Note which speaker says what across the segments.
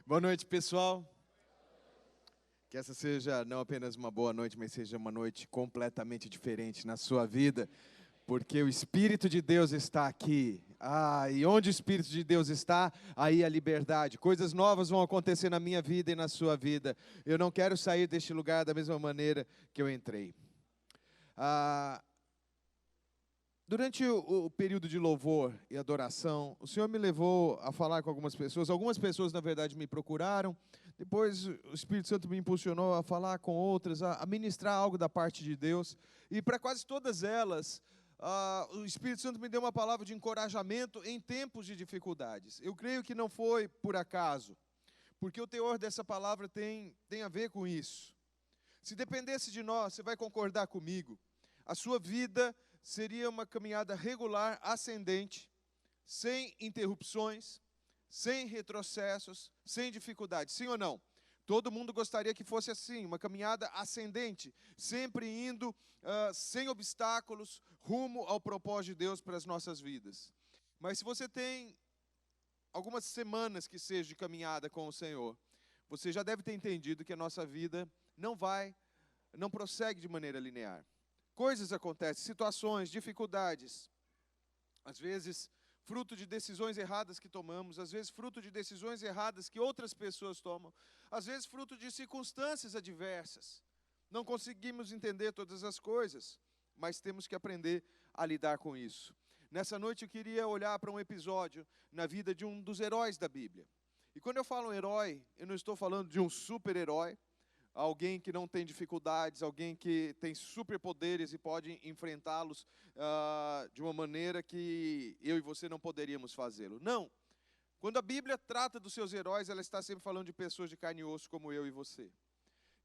Speaker 1: Boa noite, pessoal. Que essa seja não apenas uma boa noite, mas seja uma noite completamente diferente na sua vida, porque o Espírito de Deus está aqui. E onde o Espírito de Deus está, aí a liberdade. Coisas novas vão acontecer na minha vida e na sua vida. Eu não quero sair deste lugar da mesma maneira que eu entrei. Durante o período de louvor e adoração, o Senhor me levou a falar com algumas pessoas. Algumas pessoas, na verdade, me procuraram. Depois, o Espírito Santo me impulsionou a falar com outras, a ministrar algo da parte de Deus. E para quase todas elas, o Espírito Santo me deu uma palavra de encorajamento em tempos de dificuldades. Eu creio que não foi por acaso, porque o teor dessa palavra tem a ver com isso. Se dependesse de nós, você vai concordar comigo, a sua vida seria uma caminhada regular, ascendente, sem interrupções, sem retrocessos, sem dificuldades. Sim ou não? Todo mundo gostaria que fosse assim, uma caminhada ascendente, sempre indo sem obstáculos, rumo ao propósito de Deus para as nossas vidas. Mas se você tem algumas semanas que seja de caminhada com o Senhor, você já deve ter entendido que a nossa vida não prossegue de maneira linear. Coisas acontecem, situações, dificuldades, às vezes fruto de decisões erradas que tomamos, às vezes fruto de decisões erradas que outras pessoas tomam, às vezes fruto de circunstâncias adversas. Não conseguimos entender todas as coisas, mas temos que aprender a lidar com isso. Nessa noite eu queria olhar para um episódio na vida de um dos heróis da Bíblia. E quando eu falo um herói, eu não estou falando de um super-herói, alguém que não tem dificuldades, alguém que tem superpoderes e pode enfrentá-los de uma maneira que eu e você não poderíamos fazê-lo. Não. Quando a Bíblia trata dos seus heróis, ela está sempre falando de pessoas de carne e osso como eu e você.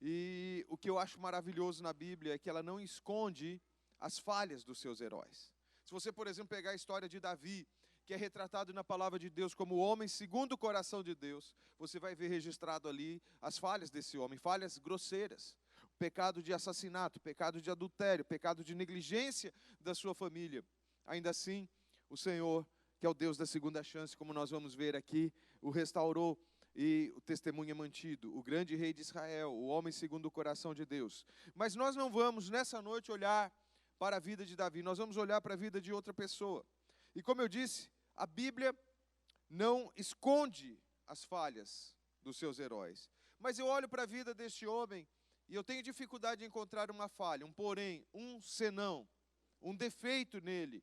Speaker 1: E o que eu acho maravilhoso na Bíblia é que ela não esconde as falhas dos seus heróis. Se você, por exemplo, pegar a história de Davi, que é retratado na palavra de Deus como o homem segundo o coração de Deus, você vai ver registrado ali as falhas desse homem, falhas grosseiras, o pecado de assassinato, o pecado de adultério, o pecado de negligência da sua família. Ainda assim, o Senhor, que é o Deus da segunda chance, como nós vamos ver aqui, o restaurou e o testemunho é mantido, o grande rei de Israel, o homem segundo o coração de Deus. Mas nós não vamos nessa noite olhar para a vida de Davi, nós vamos olhar para a vida de outra pessoa. E como eu disse, a Bíblia não esconde as falhas dos seus heróis. Mas eu olho para a vida deste homem e eu tenho dificuldade de encontrar uma falha, um porém, um senão, um defeito nele,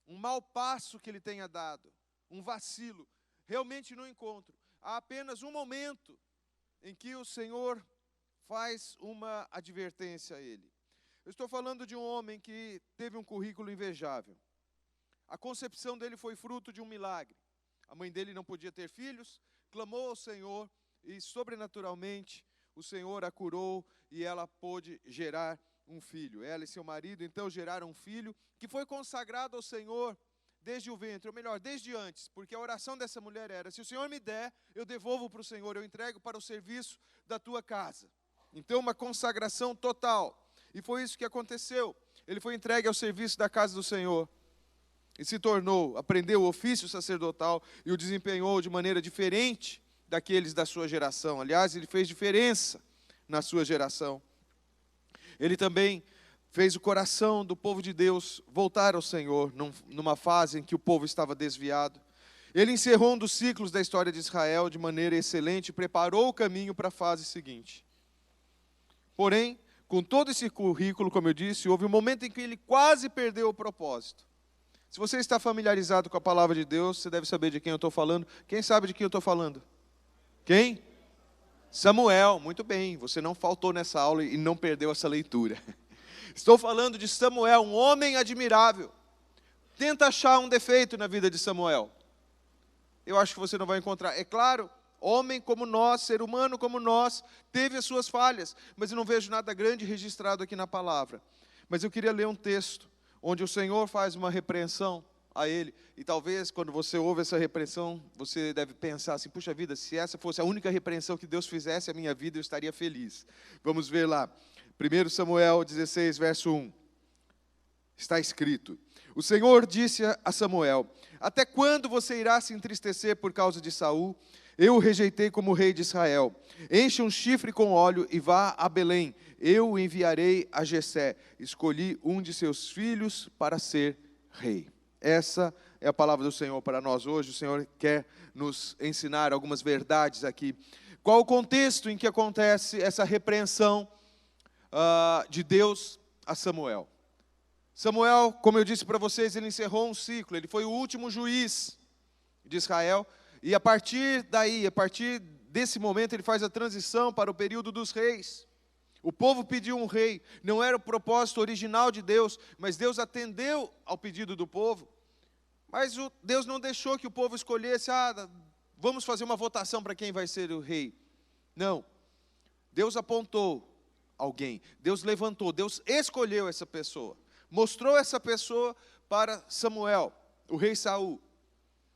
Speaker 1: um mau passo que ele tenha dado, um vacilo. Realmente não encontro. Há apenas um momento em que o Senhor faz uma advertência a ele. Eu estou falando de um homem que teve um currículo invejável. A concepção dele foi fruto de um milagre. A mãe dele não podia ter filhos, clamou ao Senhor e, sobrenaturalmente, o Senhor a curou e ela pôde gerar um filho. Ela e seu marido, então, geraram um filho que foi consagrado ao Senhor desde o ventre, ou melhor, desde antes, porque a oração dessa mulher era: se o Senhor me der, eu devolvo para o Senhor, eu entrego para o serviço da tua casa. Então, uma consagração total. E foi isso que aconteceu. Ele foi entregue ao serviço da casa do Senhor. E se tornou, aprendeu o ofício sacerdotal e o desempenhou de maneira diferente daqueles da sua geração. Aliás, ele fez diferença na sua geração. Ele também fez o coração do povo de Deus voltar ao Senhor, numa fase em que o povo estava desviado. Ele encerrou um dos ciclos da história de Israel de maneira excelente e preparou o caminho para a fase seguinte. Porém, com todo esse currículo, como eu disse, houve um momento em que ele quase perdeu o propósito. Se você está familiarizado com a palavra de Deus, você deve saber de quem eu estou falando. Quem sabe de quem eu estou falando? Quem? Samuel. Muito bem, você não faltou nessa aula e não perdeu essa leitura. Estou falando de Samuel, um homem admirável. Tenta achar um defeito na vida de Samuel. Eu acho que você não vai encontrar. É claro, homem como nós, ser humano como nós, teve as suas falhas, mas eu não vejo nada grande registrado aqui na palavra. Mas eu queria ler um texto onde o Senhor faz uma repreensão a ele, e talvez quando você ouve essa repreensão, você deve pensar assim: puxa vida, se essa fosse a única repreensão que Deus fizesse à minha vida, eu estaria feliz. Vamos ver lá, 1 Samuel 16, verso 1, está escrito: o Senhor disse a Samuel: até quando você irá se entristecer por causa de Saul? Eu o rejeitei como rei de Israel. Enche um chifre com óleo e vá a Belém. Eu o enviarei a Jessé. Escolhi um de seus filhos para ser rei. Essa é a palavra do Senhor para nós hoje. O Senhor quer nos ensinar algumas verdades aqui. Qual o contexto em que acontece essa repreensão de Deus a Samuel? Samuel, como eu disse para vocês, ele encerrou um ciclo. Ele foi o último juiz de Israel. E a partir daí, a partir desse momento, ele faz a transição para o período dos reis. O povo pediu um rei. Não era o propósito original de Deus, mas Deus atendeu ao pedido do povo. Mas Deus não deixou que o povo escolhesse, vamos fazer uma votação para quem vai ser o rei. Não. Deus apontou alguém. Deus levantou, Deus escolheu essa pessoa. Mostrou essa pessoa para Samuel, o rei Saul.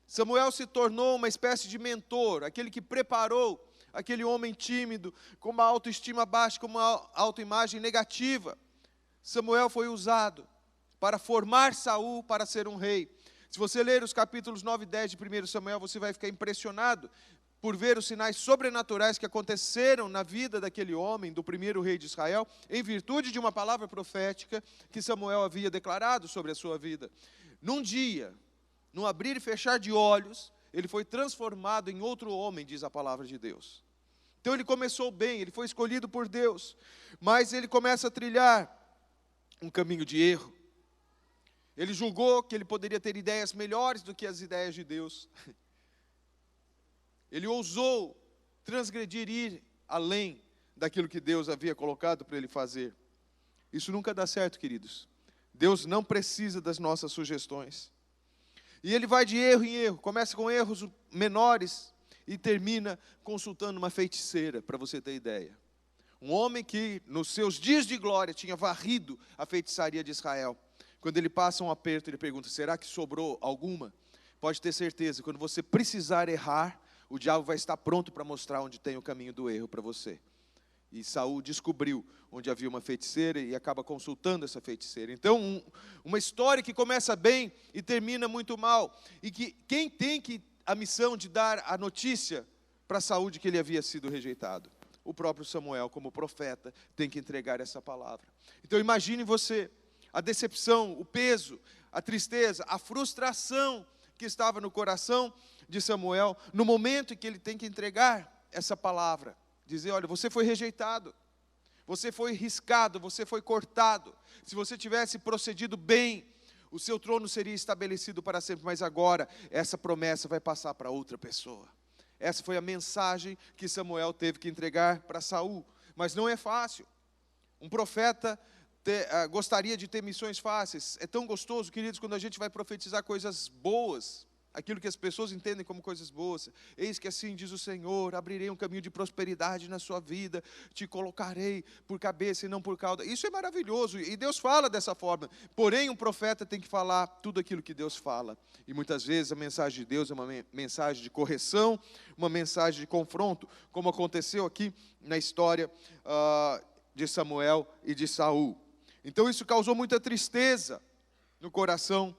Speaker 1: Samuel se tornou uma espécie de mentor, aquele que preparou aquele homem tímido, com uma autoestima baixa, com uma autoimagem negativa. Samuel foi usado para formar Saul para ser um rei. Se você ler os capítulos 9 e 10 de 1 Samuel, você vai ficar impressionado por ver os sinais sobrenaturais que aconteceram na vida daquele homem, do primeiro rei de Israel, em virtude de uma palavra profética que Samuel havia declarado sobre a sua vida. Num dia, num abrir e fechar de olhos, ele foi transformado em outro homem, diz a palavra de Deus. Então ele começou bem, ele foi escolhido por Deus, mas ele começa a trilhar um caminho de erro. Ele julgou que ele poderia ter ideias melhores do que as ideias de Deus. Ele ousou transgredir, ir além daquilo que Deus havia colocado para ele fazer. Isso nunca dá certo, queridos. Deus não precisa das nossas sugestões. E ele vai de erro em erro, começa com erros menores e termina consultando uma feiticeira, para você ter ideia. Um homem que, nos seus dias de glória, tinha varrido a feitiçaria de Israel. Quando ele passa um aperto, ele pergunta, será que sobrou alguma? Pode ter certeza, quando você precisar errar, o diabo vai estar pronto para mostrar onde tem o caminho do erro para você. E Saul descobriu onde havia uma feiticeira e acaba consultando essa feiticeira. Então, uma história que começa bem e termina muito mal. E que quem tem a missão de dar a notícia para Saul de que ele havia sido rejeitado? O próprio Samuel, como profeta, tem que entregar essa palavra. Então, imagine você a decepção, o peso, a tristeza, a frustração que estava no coração de Samuel, no momento em que ele tem que entregar essa palavra. Dizer, olha, você foi rejeitado, você foi riscado, você foi cortado. Se você tivesse procedido bem, o seu trono seria estabelecido para sempre. Mas agora, essa promessa vai passar para outra pessoa. Essa foi a mensagem que Samuel teve que entregar para Saul. Mas não é fácil. Um profeta gostaria de ter missões fáceis. É tão gostoso, queridos, quando a gente vai profetizar coisas boas, aquilo que as pessoas entendem como coisas boas. Eis que assim diz o Senhor, abrirei um caminho de prosperidade na sua vida, te colocarei por cabeça e não por cauda. Isso é maravilhoso, e Deus fala dessa forma. Porém, um profeta tem que falar tudo aquilo que Deus fala. E muitas vezes a mensagem de Deus é uma mensagem de correção, uma mensagem de confronto, como aconteceu aqui na história de Samuel e de Saul. Então isso causou muita tristeza no coração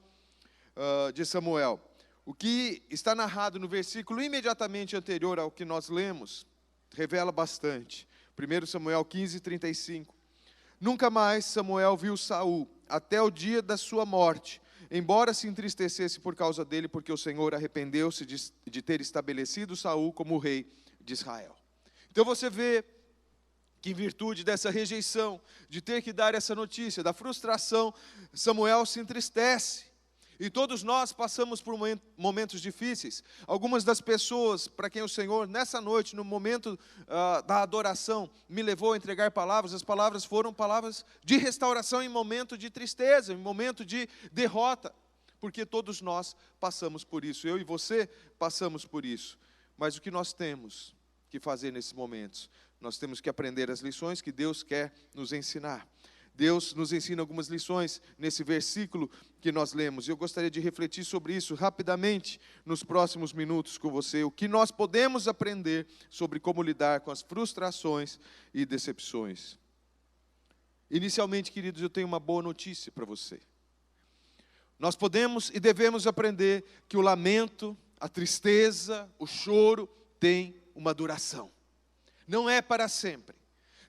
Speaker 1: de Samuel. O que está narrado no versículo imediatamente anterior ao que nós lemos, revela bastante. 1 Samuel 15, 35. Nunca mais Samuel viu Saul, até o dia da sua morte, embora se entristecesse por causa dele, porque o Senhor arrependeu-se de ter estabelecido Saul como rei de Israel. Então você vê que em virtude dessa rejeição, de ter que dar essa notícia, da frustração, Samuel se entristece. E todos nós passamos por momentos difíceis. Algumas das pessoas para quem o Senhor, nessa noite, no momento da adoração, me levou a entregar palavras, as palavras foram palavras de restauração em momento de tristeza, em momento de derrota. Porque todos nós passamos por isso, eu e você passamos por isso. Mas o que nós temos que fazer nesses momentos? Nós temos que aprender as lições que Deus quer nos ensinar. Deus nos ensina algumas lições nesse versículo que nós lemos. E eu gostaria de refletir sobre isso rapidamente nos próximos minutos com você. O que nós podemos aprender sobre como lidar com as frustrações e decepções. Inicialmente, queridos, eu tenho uma boa notícia para você. Nós podemos e devemos aprender que o lamento, a tristeza, o choro, tem uma duração. Não é para sempre.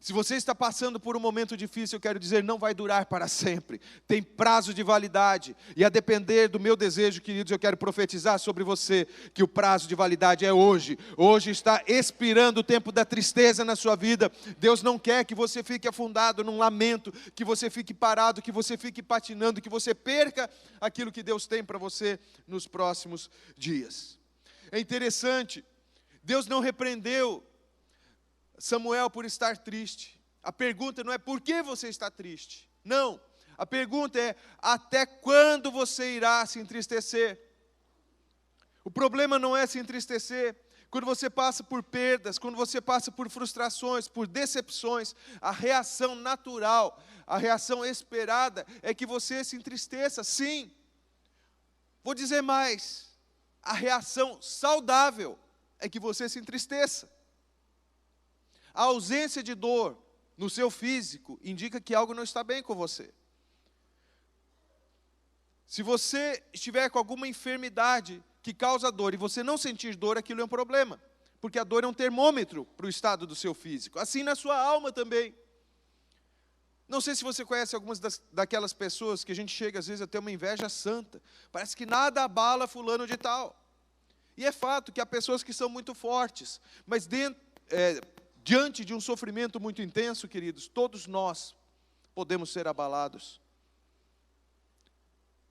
Speaker 1: Se você está passando por um momento difícil, eu quero dizer, não vai durar para sempre. Tem prazo de validade. E a depender do meu desejo, queridos, eu quero profetizar sobre você que o prazo de validade é hoje. Hoje está expirando o tempo da tristeza na sua vida. Deus não quer que você fique afundado num lamento, que você fique parado, que você fique patinando, que você perca aquilo que Deus tem para você nos próximos dias. É interessante, Deus não repreendeu Samuel por estar triste. A pergunta não é por que você está triste. Não, a pergunta é até quando você irá se entristecer. O problema não é se entristecer. Quando você passa por perdas, quando você passa por frustrações, por decepções, a reação natural, a reação esperada é que você se entristeça, sim. Vou dizer mais, a reação saudável é que você se entristeça. A ausência de dor no seu físico indica que algo não está bem com você. Se você estiver com alguma enfermidade que causa dor e você não sentir dor, aquilo é um problema. Porque a dor é um termômetro para o estado do seu físico. Assim na sua alma também. Não sei se você conhece algumas daquelas pessoas que a gente chega às vezes a ter uma inveja santa. Parece que nada abala fulano de tal. E é fato que há pessoas que são muito fortes, mas diante de um sofrimento muito intenso, queridos, todos nós podemos ser abalados.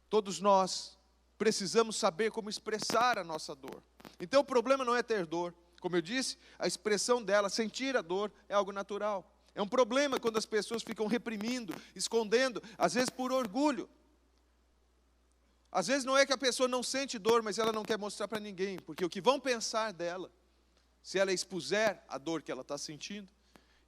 Speaker 1: Todos nós precisamos saber como expressar a nossa dor. Então o problema não é ter dor. Como eu disse, a expressão dela, sentir a dor, é algo natural. É um problema quando as pessoas ficam reprimindo, escondendo, às vezes por orgulho. Às vezes não é que a pessoa não sente dor, mas ela não quer mostrar para ninguém, porque o que vão pensar dela, se ela expuser a dor que ela está sentindo,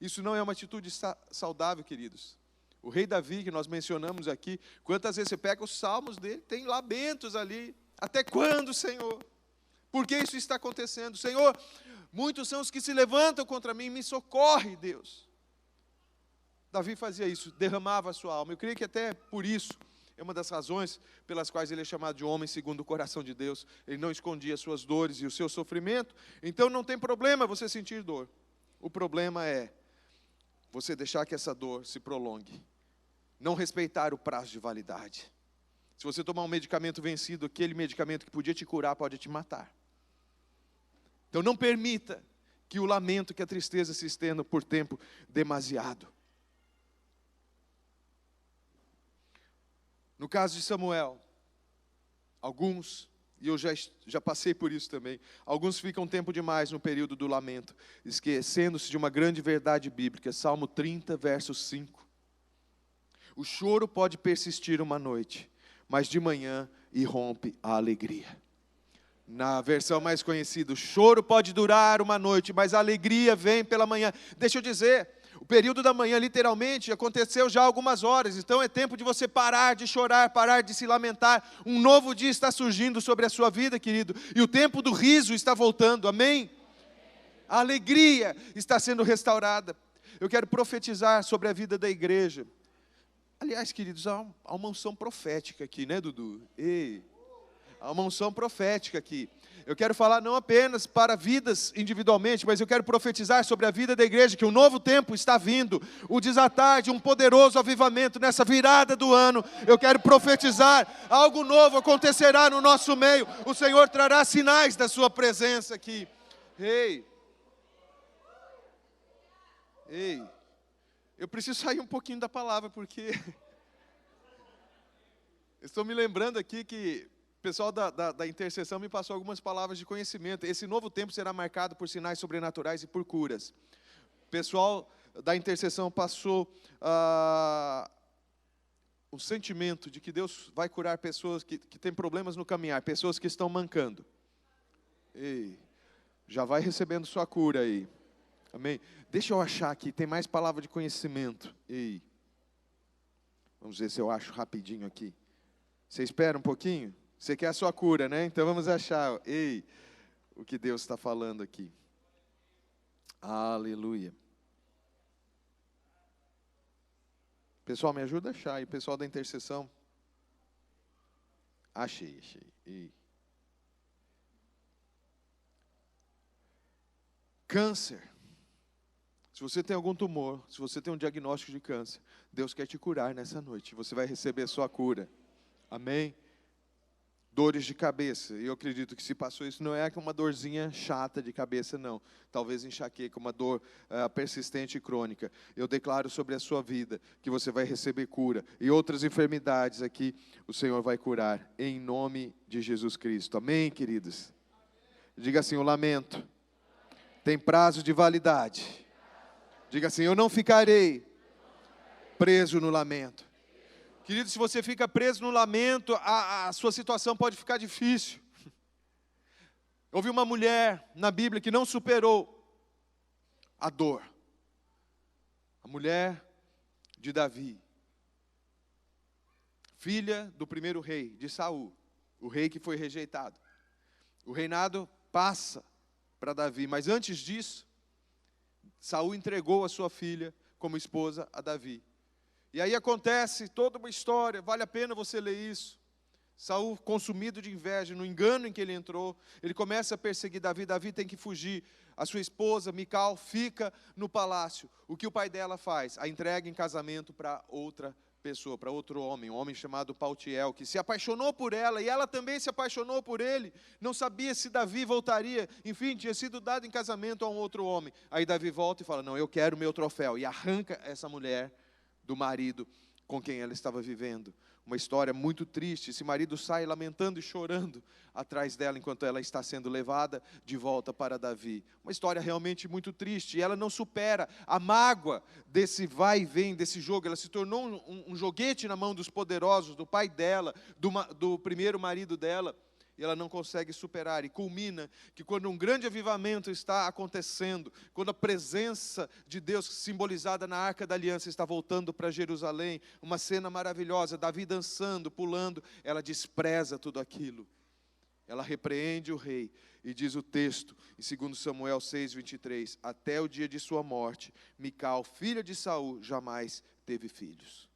Speaker 1: isso não é uma atitude saudável, queridos. O rei Davi, que nós mencionamos aqui, quantas vezes você pega os salmos dele, tem lamentos ali. Até quando, Senhor? Por que isso está acontecendo? Senhor, muitos são os que se levantam contra mim, me socorre, Deus. Davi fazia isso, derramava a sua alma. Eu creio que até por isso, é uma das razões pelas quais ele é chamado de homem segundo o coração de Deus. Ele não escondia as suas dores e o seu sofrimento. Então não tem problema você sentir dor. O problema é você deixar que essa dor se prolongue. Não respeitar o prazo de validade. Se você tomar um medicamento vencido, aquele medicamento que podia te curar pode te matar. Então não permita que o lamento, que a tristeza se estenda por tempo demasiado. No caso de Samuel, alguns, e eu já passei por isso também, alguns ficam tempo demais no período do lamento, esquecendo-se de uma grande verdade bíblica, Salmo 30, verso 5. O choro pode persistir uma noite, mas de manhã irrompe a alegria. Na versão mais conhecida, o choro pode durar uma noite, mas a alegria vem pela manhã. Deixa eu dizer, o período da manhã, literalmente, aconteceu já há algumas horas. Então é tempo de você parar de chorar, parar de se lamentar. Um novo dia está surgindo sobre a sua vida, querido. E o tempo do riso está voltando, amém? A alegria está sendo restaurada. Eu quero profetizar sobre a vida da igreja. Aliás, queridos, há uma unção profética aqui, né, Dudu? Ei, há uma unção profética aqui. Eu quero falar não apenas para vidas individualmente, mas eu quero profetizar sobre a vida da igreja, que um novo tempo está vindo, o desatar de um poderoso avivamento nessa virada do ano. Eu quero profetizar, algo novo acontecerá no nosso meio, o Senhor trará sinais da sua presença aqui. Ei, eu preciso sair um pouquinho da palavra, porque estou me lembrando aqui que o pessoal da intercessão me passou algumas palavras de conhecimento. Esse novo tempo será marcado por sinais sobrenaturais e por curas. O pessoal da intercessão passou o sentimento de que Deus vai curar pessoas que têm problemas no caminhar, pessoas que estão mancando. Ei, já vai recebendo sua cura aí. Amém? Deixa eu achar aqui, tem mais palavra de conhecimento. Ei, vamos ver se eu acho rapidinho aqui. Você espera um pouquinho? Você quer a sua cura, né? Então vamos achar, o que Deus está falando aqui. Aleluia. Pessoal, me ajuda a achar. E o pessoal da intercessão. Achei. Câncer. Se você tem algum tumor, se você tem um diagnóstico de câncer, Deus quer te curar nessa noite. Você vai receber a sua cura. Amém? Dores de cabeça. E eu acredito que se passou isso, não é uma dorzinha chata de cabeça, não. Talvez enxaqueca, uma dor persistente e crônica. Eu declaro sobre a sua vida que você vai receber cura. E outras enfermidades aqui, o Senhor vai curar. Em nome de Jesus Cristo. Amém, queridos? Diga assim, o lamento tem prazo de validade. Diga assim, eu não ficarei preso no lamento. Querido, se você fica preso no lamento, a sua situação pode ficar difícil. Houve uma mulher na Bíblia que não superou a dor. A mulher de Davi, filha do primeiro rei, de Saul, o rei que foi rejeitado. O reinado passa para Davi, mas antes disso, Saul entregou a sua filha como esposa a Davi. E aí acontece toda uma história, vale a pena você ler isso. Saul, consumido de inveja, no engano em que ele entrou, ele começa a perseguir Davi, Davi tem que fugir. A sua esposa, Mical, fica no palácio. O que o pai dela faz? A entrega em casamento para outra pessoa, para outro homem, um homem chamado Paltiel, que se apaixonou por ela, e ela também se apaixonou por ele. Não sabia se Davi voltaria, enfim, tinha sido dado em casamento a um outro homem. Aí Davi volta e fala, não, eu quero o meu troféu, e arranca essa mulher do marido com quem ela estava vivendo. Uma história muito triste. Esse marido sai lamentando e chorando atrás dela, enquanto ela está sendo levada de volta para Davi. Uma história realmente muito triste, e ela não supera a mágoa desse vai e vem, desse jogo. Ela se tornou um joguete na mão dos poderosos, do pai dela, do primeiro marido dela, e ela não consegue superar, e culmina que quando um grande avivamento está acontecendo, quando a presença de Deus simbolizada na Arca da Aliança está voltando para Jerusalém, uma cena maravilhosa, Davi dançando, pulando, ela despreza tudo aquilo, ela repreende o rei, e diz o texto, em 2 Samuel 6:23, até o dia de sua morte, Mical, filha de Saul, jamais teve filhos.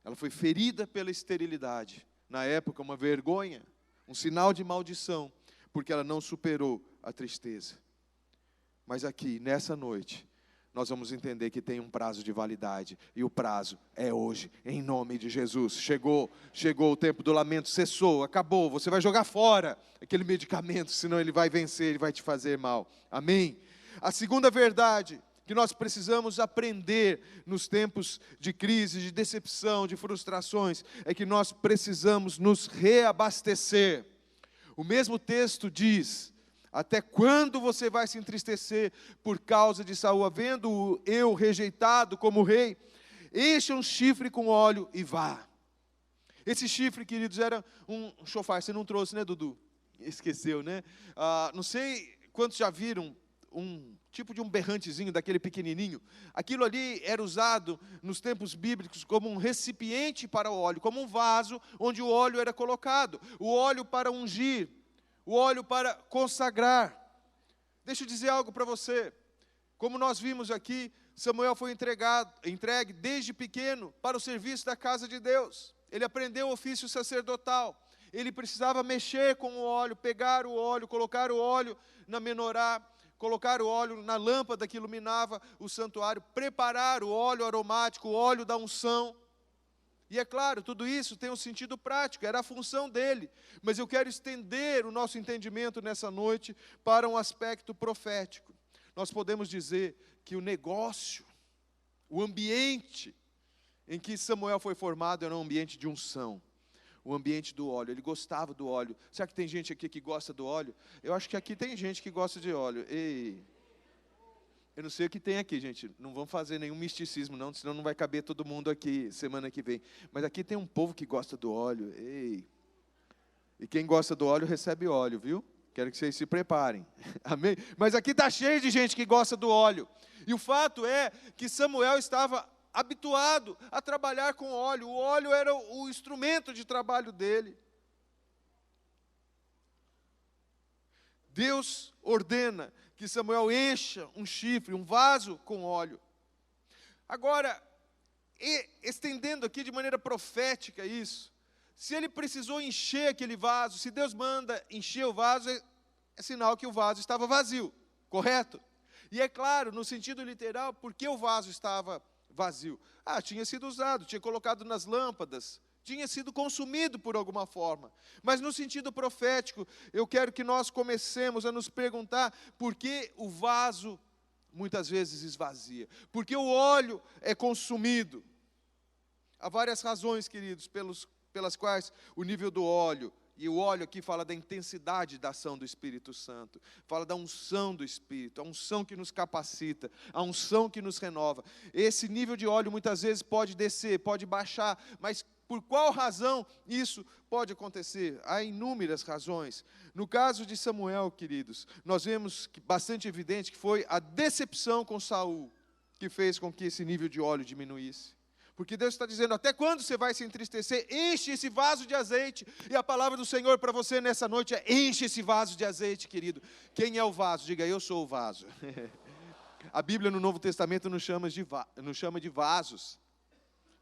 Speaker 1: Ela foi ferida pela esterilidade, na época uma vergonha, um sinal de maldição, porque ela não superou a tristeza. Mas aqui, nessa noite, nós vamos entender que tem um prazo de validade, e o prazo é hoje, em nome de Jesus. Chegou o tempo do lamento, cessou, acabou, você vai jogar fora aquele medicamento, senão ele vai vencer, ele vai te fazer mal. Amém? A segunda verdade que nós precisamos aprender nos tempos de crise, de decepção, de frustrações, é que nós precisamos nos reabastecer. O mesmo texto diz, até quando você vai se entristecer por causa de Saul, havendo eu rejeitado como rei? Encha um chifre com óleo e vá. Esse chifre, queridos, era um chofar. Você não trouxe, né, Dudu? Esqueceu, né? Não sei quantos já viram um tipo de um berrantezinho daquele pequenininho. Aquilo ali era usado nos tempos bíblicos como um recipiente para o óleo, como um vaso onde o óleo era colocado, o óleo para ungir, o óleo para consagrar. Deixa eu dizer algo para você. Como nós vimos aqui, Samuel foi entregue desde pequeno para o serviço da casa de Deus. Ele aprendeu o ofício sacerdotal. Ele precisava mexer com o óleo, pegar o óleo, colocar o óleo na menorá, colocar o óleo na lâmpada que iluminava o santuário, preparar o óleo aromático, o óleo da unção. E é claro, tudo isso tem um sentido prático, era a função dele. Mas eu quero estender o nosso entendimento nessa noite para um aspecto profético. Nós podemos dizer que o negócio, o ambiente em que Samuel foi formado era um ambiente de unção. O ambiente do óleo, ele gostava do óleo. Será que tem gente aqui que gosta do óleo? Eu acho que aqui tem gente que gosta de óleo. Ei, eu não sei o que tem aqui, gente. Não vamos fazer nenhum misticismo, não, senão não vai caber todo mundo aqui semana que vem. Mas aqui tem um povo que gosta do óleo. Ei. E quem gosta do óleo recebe óleo, viu? Quero que vocês se preparem. Amém? Mas aqui está cheio de gente que gosta do óleo. E o fato é que Samuel estava habituado a trabalhar com óleo. O óleo era o instrumento de trabalho dele. Deus ordena que Samuel encha um chifre, um vaso com óleo. Agora, estendendo aqui de maneira profética isso, se ele precisou encher aquele vaso, se Deus manda encher o vaso, é sinal que o vaso estava vazio. correto? E é claro, no sentido literal, por que o vaso estava vazio? Tinha sido usado, tinha colocado nas lâmpadas, tinha sido consumido por alguma forma. Mas no sentido profético, eu quero que nós comecemos a nos perguntar por que o vaso muitas vezes esvazia, por que o óleo é consumido. Há várias razões, queridos, pelas quais o nível do óleo, e o óleo aqui fala da intensidade da ação do Espírito Santo, fala da unção do Espírito, a unção que nos capacita, a unção que nos renova. Esse nível de óleo muitas vezes pode descer, pode baixar, mas por qual razão isso pode acontecer? Há inúmeras razões. No caso de Samuel, queridos, nós vemos que bastante evidente que foi a decepção com Saul que fez com que esse nível de óleo diminuísse. Porque Deus está dizendo, até quando você vai se entristecer? Enche esse vaso de azeite. E a palavra do Senhor para você nessa noite é, enche esse vaso de azeite, querido. Quem é o vaso? Diga, eu sou o vaso. A Bíblia no Novo Testamento nos chama de vasos.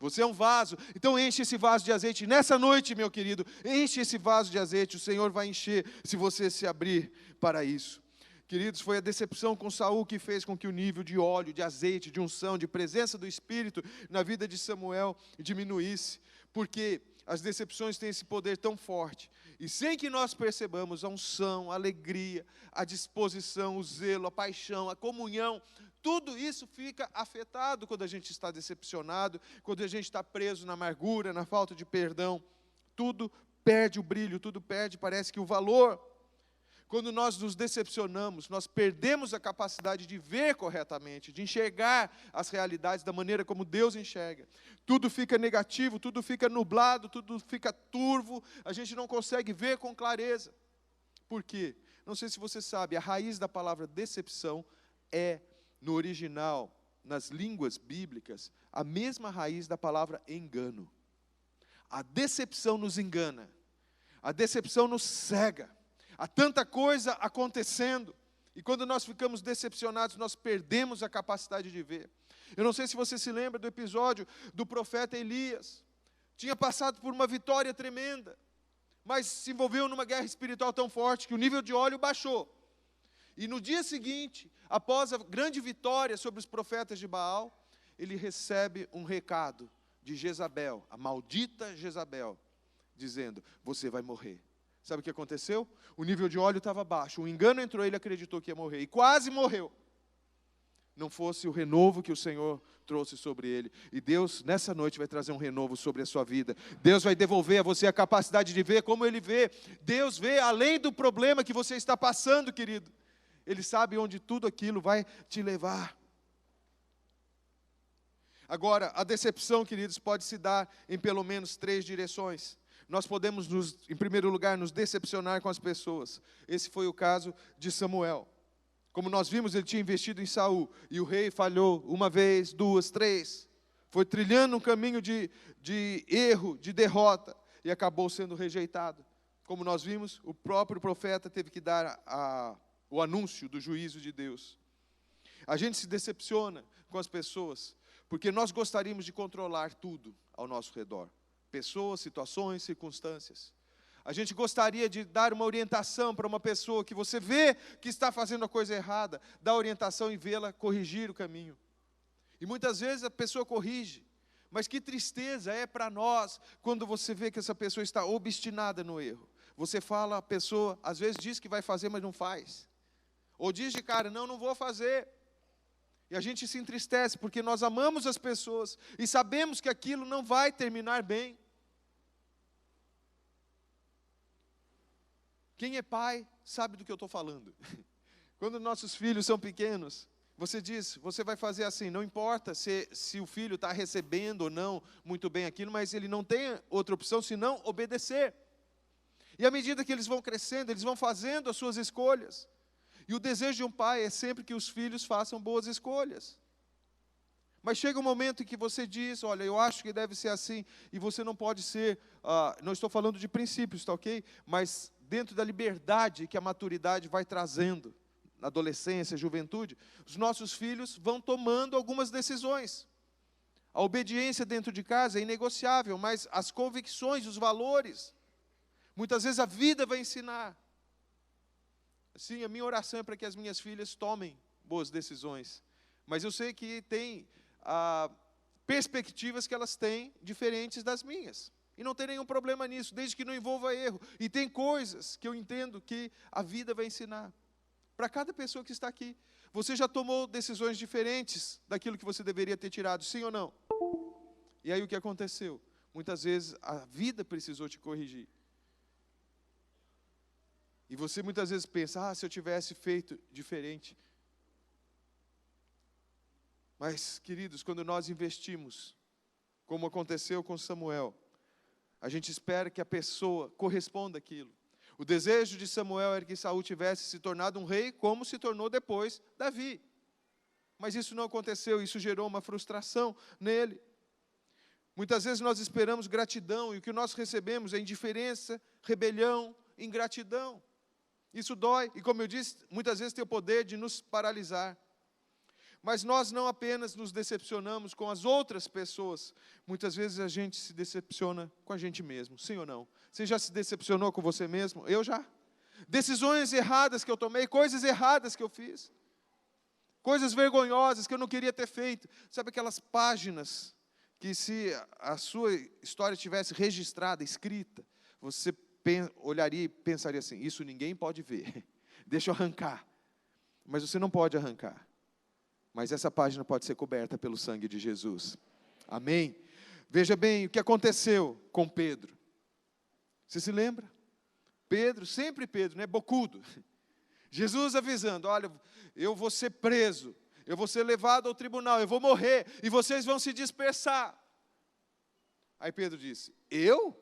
Speaker 1: Você é um vaso, então enche esse vaso de azeite. Nessa noite, meu querido, enche esse vaso de azeite. O Senhor vai encher se você se abrir para isso. Queridos, foi a decepção com Saul que fez com que o nível de óleo, de azeite, de unção, de presença do Espírito na vida de Samuel diminuísse. Porque as decepções têm esse poder tão forte. E sem que nós percebamos a unção, a alegria, a disposição, o zelo, a paixão, a comunhão, tudo isso fica afetado quando a gente está decepcionado, quando a gente está preso na amargura, na falta de perdão. Tudo perde o brilho, tudo perde, parece que o valor. Quando nós nos decepcionamos, nós perdemos a capacidade de ver corretamente, de enxergar as realidades da maneira como Deus enxerga. Tudo fica negativo, tudo fica nublado, tudo fica turvo, a gente não consegue ver com clareza. Por quê? Não sei se você sabe, a raiz da palavra decepção é, no original, nas línguas bíblicas, a mesma raiz da palavra engano. A decepção nos engana, a decepção nos cega. Há tanta coisa acontecendo, e quando nós ficamos decepcionados, nós perdemos a capacidade de ver. Eu não sei se você se lembra do episódio do profeta Elias. Tinha passado por uma vitória tremenda, mas se envolveu numa guerra espiritual tão forte que o nível de óleo baixou. E no dia seguinte, após a grande vitória sobre os profetas de Baal, ele recebe um recado de Jezabel, a maldita Jezabel, dizendo, você vai morrer. Sabe o que aconteceu? O nível de óleo estava baixo, o engano entrou, ele acreditou que ia morrer, e quase morreu. Não fosse o renovo que o Senhor trouxe sobre ele. E Deus, nessa noite, vai trazer um renovo sobre a sua vida. Deus vai devolver a você a capacidade de ver como Ele vê. Deus vê além do problema que você está passando, querido. Ele sabe onde tudo aquilo vai te levar. Agora, a decepção, queridos, pode se dar em pelo menos 3 direções. Nós podemos, em primeiro lugar, nos decepcionar com as pessoas. Esse foi o caso de Samuel. Como nós vimos, ele tinha investido em Saul, e o rei falhou 1 vez, 2, 3. Foi trilhando um caminho de erro, de derrota, e acabou sendo rejeitado. Como nós vimos, o próprio profeta teve que dar o anúncio do juízo de Deus. A gente se decepciona com as pessoas, porque nós gostaríamos de controlar tudo ao nosso redor. Pessoas, situações, circunstâncias. A gente gostaria de dar uma orientação para uma pessoa que você vê que está fazendo a coisa errada, dar orientação e vê-la corrigir o caminho. E muitas vezes a pessoa corrige, mas que tristeza é para nós quando você vê que essa pessoa está obstinada no erro. Você fala, a pessoa às vezes diz que vai fazer, mas não faz. Ou diz de cara, não vou fazer. E a gente se entristece porque nós amamos as pessoas e sabemos que aquilo não vai terminar bem. Quem é pai sabe do que eu estou falando. Quando nossos filhos são pequenos, você diz, você vai fazer assim, não importa se o filho está recebendo ou não muito bem aquilo, mas ele não tem outra opção senão obedecer. E à medida que eles vão crescendo, eles vão fazendo as suas escolhas. E o desejo de um pai é sempre que os filhos façam boas escolhas. Mas chega um momento em que você diz, olha, eu acho que deve ser assim, e você não pode ser, não estou falando de princípios, tá ok? Mas dentro da liberdade que a maturidade vai trazendo, na adolescência, juventude, os nossos filhos vão tomando algumas decisões. A obediência dentro de casa é inegociável, mas as convicções, os valores, muitas vezes a vida vai ensinar. Sim, a minha oração é para que as minhas filhas tomem boas decisões. Mas eu sei que tem perspectivas que elas têm diferentes das minhas. E não tem nenhum problema nisso, desde que não envolva erro. E tem coisas que eu entendo que a vida vai ensinar. Para cada pessoa que está aqui. Você já tomou decisões diferentes daquilo que você deveria ter tirado, sim ou não? E aí o que aconteceu? Muitas vezes a vida precisou te corrigir. E você muitas vezes pensa, se eu tivesse feito diferente. Mas, queridos, quando nós investimos, como aconteceu com Samuel, a gente espera que a pessoa corresponda àquilo. O desejo de Samuel era que Saul tivesse se tornado um rei, como se tornou depois Davi. Mas isso não aconteceu, isso gerou uma frustração nele. Muitas vezes nós esperamos gratidão, e o que nós recebemos é indiferença, rebelião, ingratidão. Isso dói, e como eu disse, muitas vezes tem o poder de nos paralisar. Mas nós não apenas nos decepcionamos com as outras pessoas, muitas vezes a gente se decepciona com a gente mesmo, sim ou não? Você já se decepcionou com você mesmo? Eu já. Decisões erradas que eu tomei, coisas erradas que eu fiz, coisas vergonhosas que eu não queria ter feito. Sabe aquelas páginas que se a sua história tivesse registrada, escrita, você olharia e pensaria assim, isso ninguém pode ver, deixa eu arrancar. Mas você não pode arrancar. Mas essa página pode ser coberta pelo sangue de Jesus. Amém? Veja bem o que aconteceu com Pedro. Você se lembra? Pedro, sempre Pedro, né? Bocudo. Jesus avisando, olha, eu vou ser preso, eu vou ser levado ao tribunal, eu vou morrer, e vocês vão se dispersar. Aí Pedro disse, eu?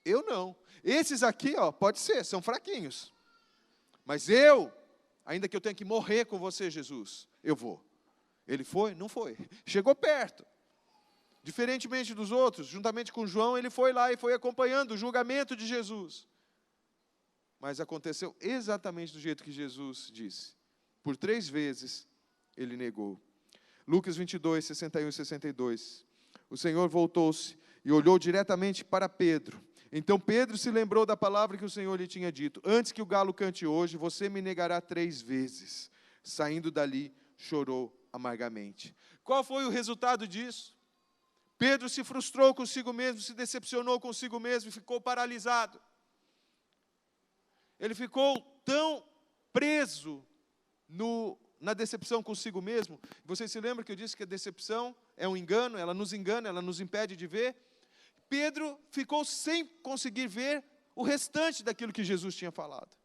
Speaker 1: Eu não. Esses aqui, pode ser, são fraquinhos. Mas eu, ainda que eu tenha que morrer com você, Jesus, eu vou. Ele foi? Não foi. Chegou perto. Diferentemente dos outros, juntamente com João, ele foi lá e foi acompanhando o julgamento de Jesus. Mas aconteceu exatamente do jeito que Jesus disse. Por 3 vezes, ele negou. Lucas 22, 61 e 62. O Senhor voltou-se e olhou diretamente para Pedro. Então Pedro se lembrou da palavra que o Senhor lhe tinha dito. Antes que o galo cante hoje, você me negará 3 vezes. Saindo dali, chorou amargamente. Qual foi o resultado disso? Pedro se frustrou consigo mesmo, se decepcionou consigo mesmo e ficou paralisado. Ele ficou tão preso na decepção consigo mesmo. Você se lembra que eu disse que a decepção é um engano, ela nos engana, ela nos impede de ver? Pedro ficou sem conseguir ver o restante daquilo que Jesus tinha falado.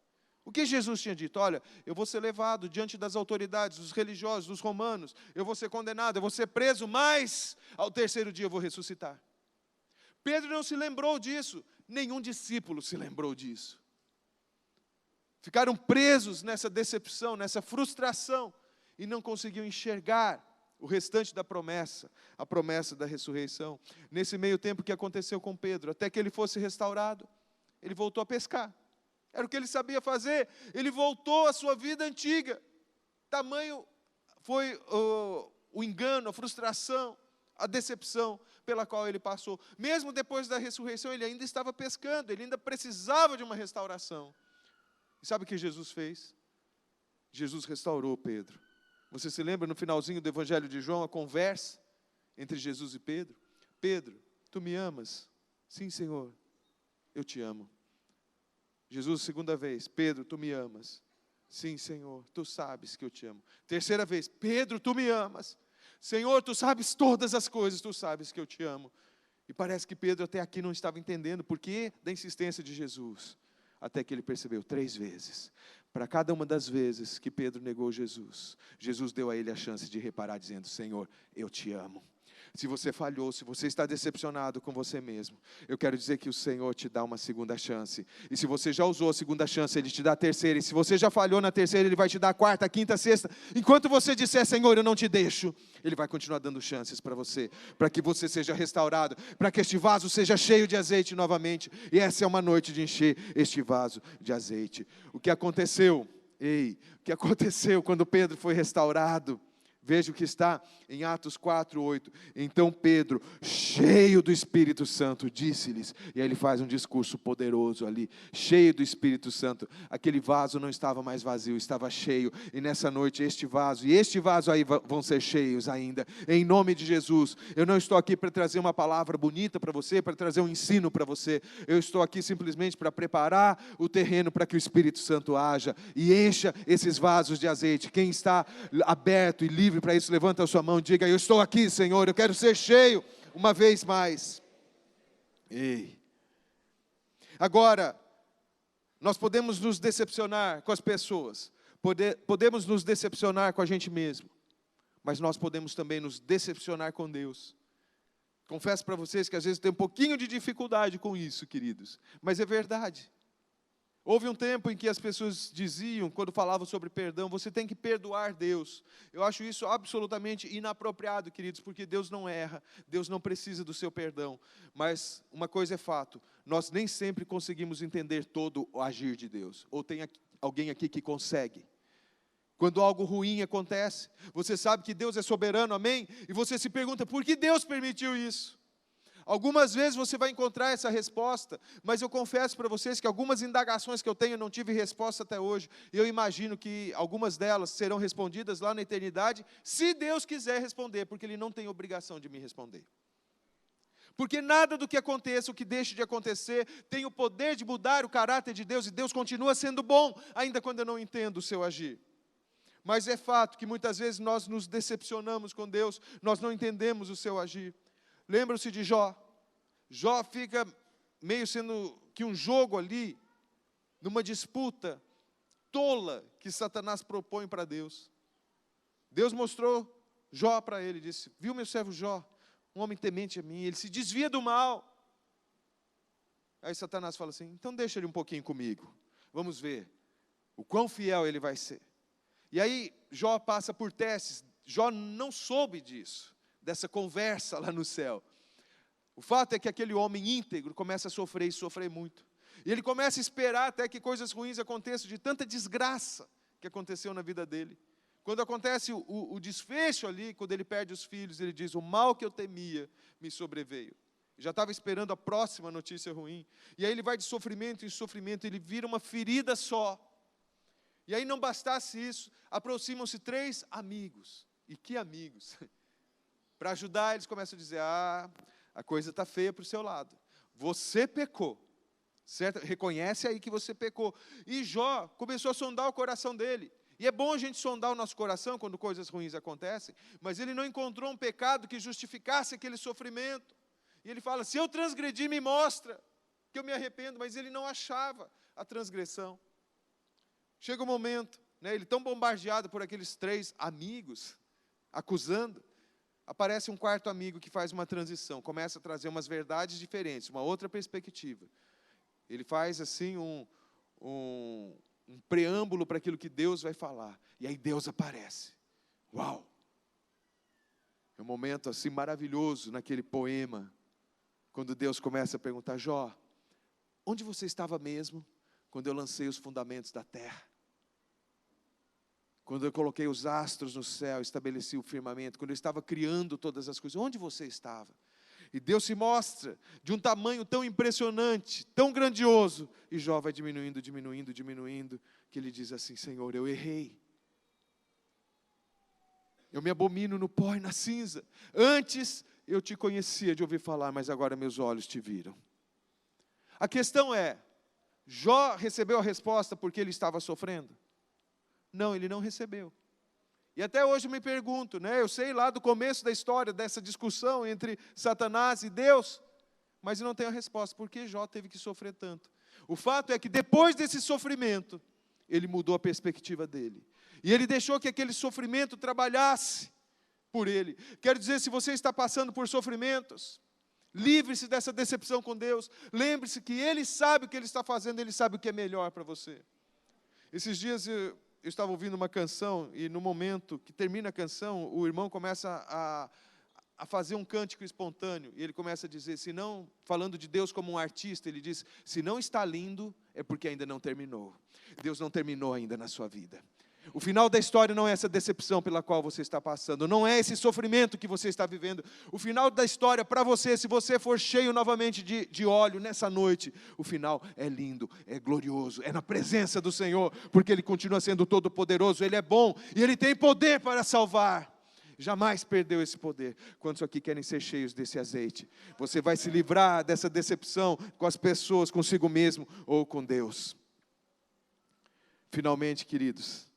Speaker 1: O que Jesus tinha dito? Olha, eu vou ser levado diante das autoridades, dos religiosos, dos romanos, eu vou ser condenado, eu vou ser preso, mas ao 3º dia eu vou ressuscitar. Pedro não se lembrou disso, nenhum discípulo se lembrou disso. Ficaram presos nessa decepção, nessa frustração, e não conseguiam enxergar o restante da promessa, a promessa da ressurreição. Nesse meio tempo, o que aconteceu com Pedro? Até que ele fosse restaurado, ele voltou a pescar. Era o que ele sabia fazer, ele voltou à sua vida antiga. Tamanho foi o engano, a frustração, a decepção pela qual ele passou. Mesmo depois da ressurreição, ele ainda estava pescando, ele ainda precisava de uma restauração. E sabe o que Jesus fez? Jesus restaurou Pedro. Você se lembra no finalzinho do Evangelho de João, a conversa entre Jesus e Pedro? Pedro, tu me amas? Sim, Senhor, eu te amo. Jesus, 2ª vez, Pedro, tu me amas? Sim, Senhor, tu sabes que eu te amo. 3ª vez, Pedro, tu me amas? Senhor, tu sabes todas as coisas, tu sabes que eu te amo. E parece que Pedro até aqui não estava entendendo por que da insistência de Jesus. Até que ele percebeu 3 vezes. Para cada uma das vezes que Pedro negou Jesus, Jesus deu a ele a chance de reparar, dizendo, Senhor, eu te amo. Se você falhou, se você está decepcionado com você mesmo, eu quero dizer que o Senhor te dá uma 2ª chance. E se você já usou a 2ª chance, Ele te dá a 3ª. E se você já falhou na 3ª, Ele vai te dar a 4ª, 5ª, 6ª. Enquanto você disser, Senhor, eu não te deixo, Ele vai continuar dando chances para você, para que você seja restaurado, para que este vaso seja cheio de azeite novamente. E essa é uma noite de encher este vaso de azeite. O que aconteceu? O que aconteceu quando Pedro foi restaurado? Veja o que está em Atos 4:8. Então Pedro, cheio do Espírito Santo, disse-lhes, e aí ele faz um discurso poderoso ali, cheio do Espírito Santo. Aquele vaso não estava mais vazio, estava cheio, e nessa noite este vaso, e este vaso aí vão ser cheios ainda, em nome de Jesus. Eu não estou aqui para trazer uma palavra bonita para você, para trazer um ensino para você, eu estou aqui simplesmente para preparar o terreno para que o Espírito Santo haja, e encha esses vasos de azeite. Quem está aberto e livre para isso, levanta a sua mão e diga: eu estou aqui, Senhor, eu quero ser cheio uma vez mais. Ei. Agora, nós podemos nos decepcionar com as pessoas, podemos nos decepcionar com a gente mesmo, mas nós podemos também nos decepcionar com Deus. Confesso para vocês que às vezes tem um pouquinho de dificuldade com isso, queridos, mas é verdade. Houve um tempo em que as pessoas diziam, quando falavam sobre perdão, você tem que perdoar Deus. Eu acho isso absolutamente inapropriado, queridos, porque Deus não erra, Deus não precisa do seu perdão. Mas uma coisa é fato, nós nem sempre conseguimos entender todo o agir de Deus. Ou tem alguém aqui que consegue? Quando algo ruim acontece, você sabe que Deus é soberano, amém? E você se pergunta, por que Deus permitiu isso? Algumas vezes você vai encontrar essa resposta, mas eu confesso para vocês que algumas indagações que eu tenho, eu não tive resposta até hoje, e eu imagino que algumas delas serão respondidas lá na eternidade, se Deus quiser responder, porque Ele não tem obrigação de me responder. Porque nada do que aconteça, o que deixe de acontecer, tem o poder de mudar o caráter de Deus, e Deus continua sendo bom, ainda quando eu não entendo o seu agir. Mas é fato que muitas vezes nós nos decepcionamos com Deus, nós não entendemos o seu agir. Lembram-se de Jó? Jó fica meio sendo que um jogo ali, numa disputa tola que Satanás propõe para Deus. Deus mostrou Jó para ele, disse, viu meu servo Jó, um homem temente a mim, ele se desvia do mal. Aí Satanás fala assim, então deixa ele um pouquinho comigo, vamos ver o quão fiel ele vai ser. E aí Jó passa por testes, Jó não soube disso, dessa conversa lá no céu. O fato é que aquele homem íntegro começa a sofrer e sofrer muito. E ele começa a esperar até que coisas ruins aconteçam, de tanta desgraça que aconteceu na vida dele. Quando acontece o desfecho ali, quando ele perde os filhos, ele diz, o mal que eu temia me sobreveio. Já estava esperando a próxima notícia ruim. E aí ele vai de sofrimento em sofrimento, ele vira uma ferida só. E aí não bastasse isso, aproximam-se 3 amigos. E que amigos! Para ajudar, eles começam a dizer, a coisa está feia para o seu lado. Você pecou, certo? Reconhece aí que você pecou. E Jó começou a sondar o coração dele. E é bom a gente sondar o nosso coração quando coisas ruins acontecem, mas ele não encontrou um pecado que justificasse aquele sofrimento. E ele fala, se eu transgredir, me mostra que eu me arrependo, mas ele não achava a transgressão. Chega um momento, né, ele tão bombardeado por aqueles 3 amigos, acusando, aparece um 4º amigo que faz uma transição, começa a trazer umas verdades diferentes, uma outra perspectiva. Ele faz assim um preâmbulo para aquilo que Deus vai falar. E aí Deus aparece. Uau! É um momento assim maravilhoso naquele poema, quando Deus começa a perguntar, Jó, onde você estava mesmo quando eu lancei os fundamentos da terra? Quando eu coloquei os astros no céu, estabeleci o firmamento, quando eu estava criando todas as coisas, onde você estava? E Deus se mostra de um tamanho tão impressionante, tão grandioso, e Jó vai diminuindo, que ele diz assim, Senhor, eu errei. Eu me abomino no pó e na cinza. Antes eu te conhecia de ouvir falar, mas agora meus olhos te viram. A questão é, Jó recebeu a resposta porque ele estava sofrendo? Não, ele não recebeu. E até hoje eu me pergunto, né? Eu sei lá do começo da história, dessa discussão entre Satanás e Deus, mas eu não tenho a resposta, por que Jó teve que sofrer tanto? O fato é que depois desse sofrimento, ele mudou a perspectiva dele. E ele deixou que aquele sofrimento trabalhasse por ele. Quero dizer, se você está passando por sofrimentos, livre-se dessa decepção com Deus. Lembre-se que Ele sabe o que Ele está fazendo, Ele sabe o que é melhor para você. Esses dias eu estava ouvindo uma canção, e no momento que termina a canção, o irmão começa a fazer um cântico espontâneo, e ele começa a dizer, se não, falando de Deus como um artista, ele diz, se não está lindo, é porque ainda não terminou. Deus não terminou ainda na sua vida. O final da história não é essa decepção pela qual você está passando, não é esse sofrimento que você está vivendo. O final da história para você, se você for cheio novamente de óleo nessa noite, o final é lindo, é glorioso, é na presença do Senhor, porque Ele continua sendo todo-poderoso, Ele é bom e Ele tem poder para salvar. Jamais perdeu esse poder. Quantos aqui querem ser cheios desse azeite? Você vai se livrar dessa decepção com as pessoas, consigo mesmo ou com Deus. Finalmente, queridos,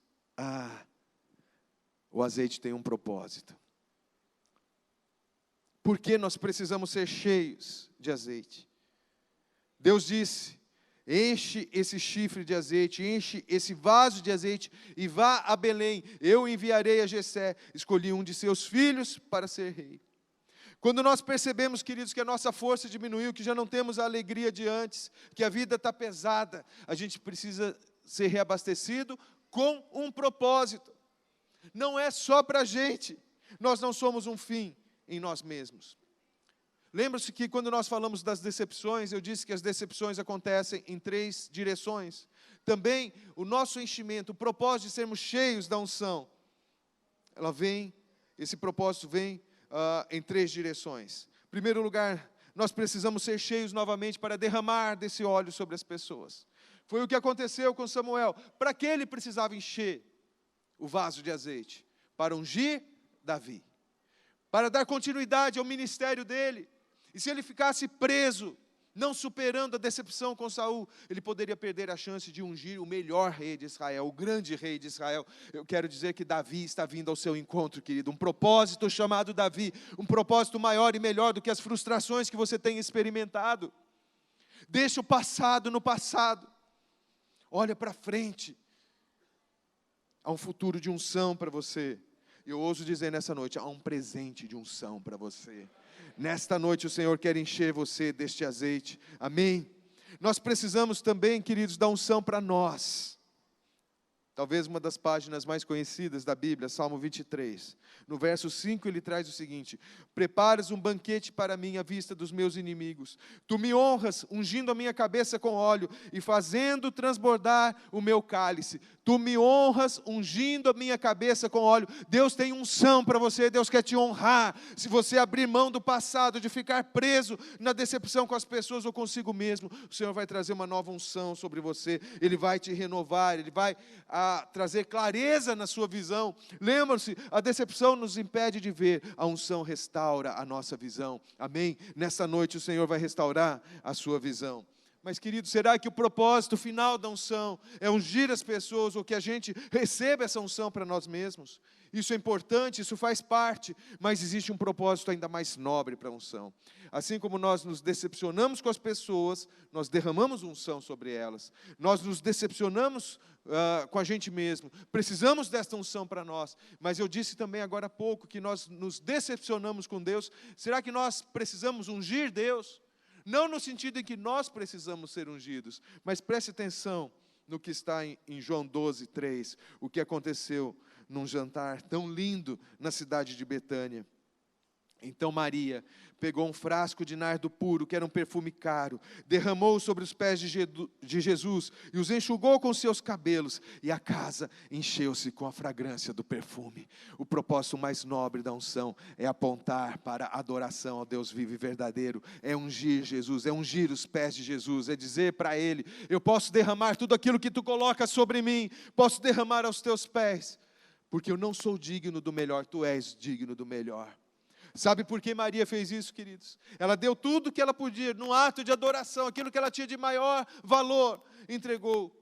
Speaker 1: o azeite tem um propósito. Por que nós precisamos ser cheios de azeite? Deus disse: enche esse chifre de azeite, enche esse vaso de azeite e vá a Belém. Eu enviarei a Jessé, escolhi um de seus filhos para ser rei. Quando nós percebemos, queridos, que a nossa força diminuiu, que já não temos a alegria de antes, que a vida está pesada, a gente precisa ser reabastecido com um propósito. Não é só para a gente. Nós não somos um fim em nós mesmos. Lembra-se que quando nós falamos das decepções, eu disse que as decepções acontecem em 3 direções. Também o nosso enchimento, o propósito de sermos cheios da unção, esse propósito vem em 3 direções. Em primeiro lugar, nós precisamos ser cheios novamente para derramar desse óleo sobre as pessoas. Foi o que aconteceu com Samuel. Para que ele precisava encher o vaso de azeite? Para ungir Davi, para dar continuidade ao ministério dele. E se ele ficasse preso, não superando a decepção com Saul, ele poderia perder a chance de ungir o melhor rei de Israel, o grande rei de Israel. Eu quero dizer que Davi está vindo ao seu encontro, querido. Um propósito chamado Davi, um propósito maior e melhor do que as frustrações que você tem experimentado. Deixa o passado no passado. Olha para frente. Há um futuro de unção para você. Eu ouso dizer nessa noite, há um presente de unção para você. Nesta noite o Senhor quer encher você deste azeite. Amém? Nós precisamos também, queridos, da unção para nós. Talvez uma das páginas mais conhecidas da Bíblia, Salmo 23. No verso 5 ele traz o seguinte: preparas um banquete para mim à vista dos meus inimigos. Tu me honras, ungindo a minha cabeça com óleo e fazendo transbordar o meu cálice. Tu me honras, ungindo a minha cabeça com óleo. Deus tem unção para você, Deus quer te honrar. Se você abrir mão do passado, de ficar preso na decepção com as pessoas ou consigo mesmo, o Senhor vai trazer uma nova unção sobre você. Ele vai te renovar, Ele vai trazer clareza na sua visão. Lembra-se, a decepção nos impede de ver, a unção restaura a nossa visão. Amém? Nessa noite o Senhor vai restaurar a sua visão. Mas, querido, será que o propósito final da unção é ungir as pessoas ou que a gente receba essa unção para nós mesmos? Isso é importante, isso faz parte, mas existe um propósito ainda mais nobre para a unção. Assim como nós nos decepcionamos com as pessoas, nós derramamos unção sobre elas. Nós nos decepcionamos com a gente mesmo, precisamos desta unção para nós. Mas eu disse também agora há pouco que nós nos decepcionamos com Deus. Será que nós precisamos ungir Deus? Não no sentido em que nós precisamos ser ungidos, mas preste atenção no que está em João 12, 3, o que aconteceu num jantar tão lindo na cidade de Betânia. Então Maria pegou um frasco de nardo puro, que era um perfume caro, derramou sobre os pés de Jesus e os enxugou com seus cabelos, e a casa encheu-se com a fragrância do perfume. O propósito mais nobre da unção é apontar para a adoração ao Deus vivo e verdadeiro, é ungir Jesus, é ungir os pés de Jesus, é dizer para Ele: eu posso derramar tudo aquilo que Tu colocas sobre mim, posso derramar aos Teus pés, porque eu não sou digno do melhor, Tu és digno do melhor. Sabe por que Maria fez isso, queridos? Ela deu tudo o que ela podia, num ato de adoração, aquilo que ela tinha de maior valor, entregou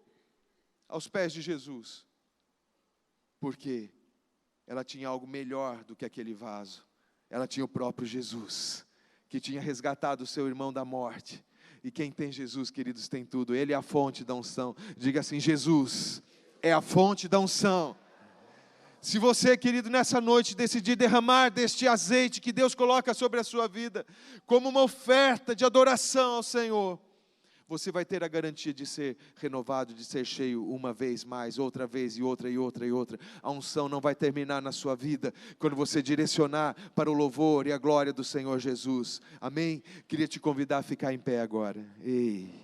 Speaker 1: aos pés de Jesus. Porque ela tinha algo melhor do que aquele vaso. Ela tinha o próprio Jesus, que tinha resgatado o seu irmão da morte. E quem tem Jesus, queridos, tem tudo. Ele é a fonte da unção. Diga assim: Jesus é a fonte da unção. Se você, querido, nessa noite decidir derramar deste azeite que Deus coloca sobre a sua vida, como uma oferta de adoração ao Senhor, você vai ter a garantia de ser renovado, de ser cheio uma vez mais, outra vez e outra e outra e outra. A unção não vai terminar na sua vida quando você direcionar para o louvor e a glória do Senhor Jesus. Amém? Queria te convidar a ficar em pé agora. Ei.